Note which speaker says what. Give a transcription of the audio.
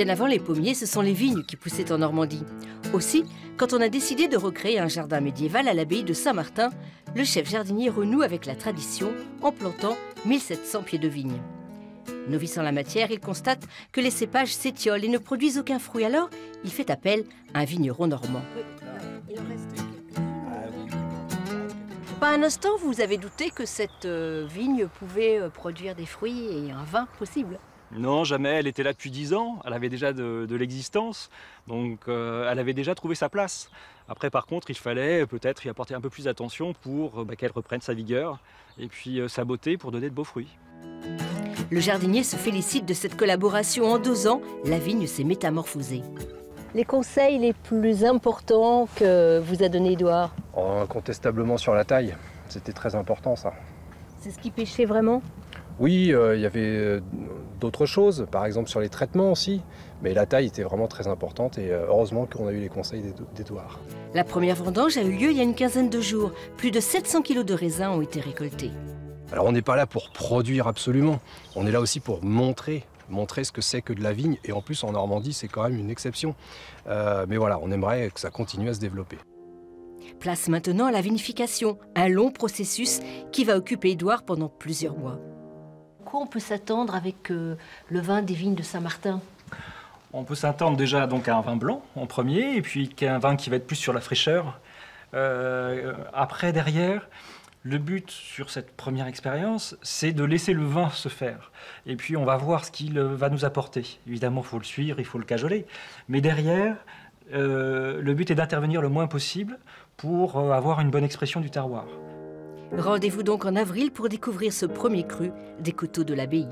Speaker 1: Bien avant les pommiers, ce sont les vignes qui poussaient en Normandie. Aussi, quand on a décidé de recréer un jardin médiéval à l'abbaye de Saint-Martin, le chef jardinier renoue avec la tradition en plantant 1700 pieds de vigne. Novice en la matière, il constate que les cépages s'étiolent et ne produisent aucun fruit. Alors, il fait appel à un vigneron normand. Pas un instant, vous avez douté que cette vigne pouvait produire des fruits et un vin possible?
Speaker 2: Non, jamais. Elle était là depuis 10 ans. Elle avait déjà de l'existence. Donc, elle avait déjà trouvé sa place. Après, par contre, il fallait peut-être y apporter un peu plus d'attention pour qu'elle reprenne sa vigueur et puis sa beauté pour donner de beaux fruits.
Speaker 1: Le jardinier se félicite de cette collaboration. En 2 ans, la vigne s'est métamorphosée. Les conseils les plus importants que vous a donné Édouard?
Speaker 3: Incontestablement sur la taille. C'était très important, ça.
Speaker 1: C'est ce qui pêchait vraiment?
Speaker 3: Oui, il y avait d'autres choses, par exemple sur les traitements aussi, mais la taille était vraiment très importante et heureusement qu'on a eu les conseils d'Édouard.
Speaker 1: La première vendange a eu lieu il y a une quinzaine de jours. Plus de 700 kilos de raisins ont été récoltés.
Speaker 3: Alors on n'est pas là pour produire absolument, on est là aussi pour montrer ce que c'est que de la vigne, et en plus en Normandie c'est quand même une exception. Mais voilà, on aimerait que ça continue à se développer.
Speaker 1: Place maintenant à la vinification, un long processus qui va occuper Édouard pendant plusieurs mois. Quoi on peut s'attendre avec le vin des vignes de Saint-Martin?
Speaker 2: On peut s'attendre déjà donc à un vin blanc en premier, et puis qu'un vin qui va être plus sur la fraîcheur. Après, derrière, le but sur cette première expérience, c'est de laisser le vin se faire. Et puis on va voir ce qu'il va nous apporter. Évidemment, il faut le suivre, il faut le cajoler. Mais derrière, le but est d'intervenir le moins possible pour avoir une bonne expression du terroir.
Speaker 1: Rendez-vous donc en avril pour découvrir ce premier cru des coteaux de l'abbaye.